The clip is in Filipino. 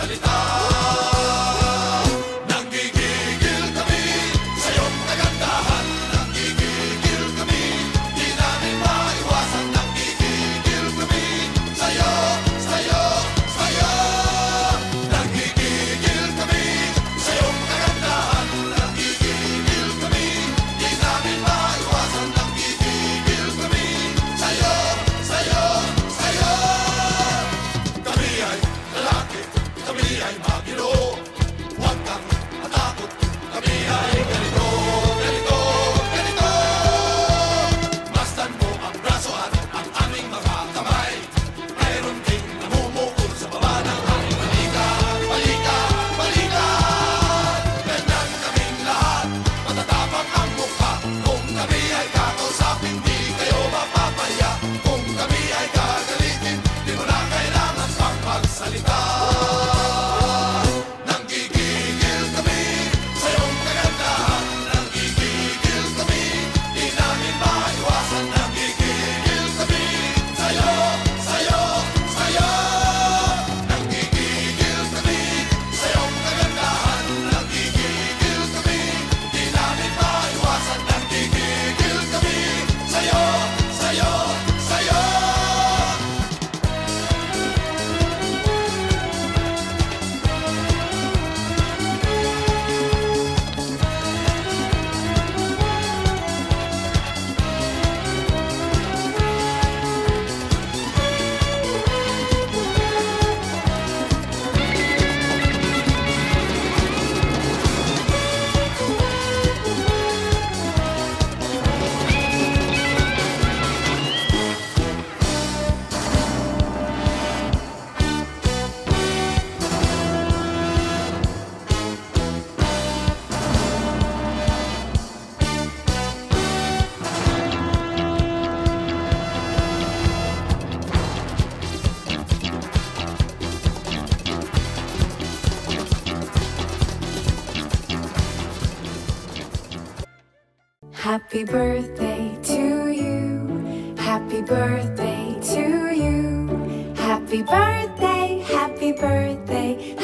magsalita. Nanggigigil kami sa iyong kagandahan. Nanggigigil kami, di namin maiwasan. Nanggigigil kami sa'yo, sa'yo, sa'yo. Nanggigigil kami sa iyong kagandahan. Nanggigigil kami, di namin maiwasan. Nanggigigil kami sa'yo, sa'yo, sa'yo. Kami ay lalaki, kami ay maginoo. Huwag kang matakot, kami ay ganito, ganito, ganito. Masdan mo ang braso at ang aming mga kamay. Mayroon ding namumukol sa baba ng aming balikat, balikat, balikat. Ganyan kaming lahat, matatapang ang mukha. Kung kami ay kakausapin, di kayo mapapaya. Kung kami ay gagalitin, di mo na kailangan pang magsalita. Nanggigigil kami sa iyong kagandahan. Nanggigigil kami, di namin maiwasan. Nanggigigil kami sa'yo, sa'yo, sa'yo. Nanggigigil kami sa iyong kagandahan. Nanggigigil kami, di namin maiwasan. Nanggigigil kami sa'yo, sa'yo, sa'yo. Happy birthday to you. Happy birthday to you. Happy birthday, happy birthday,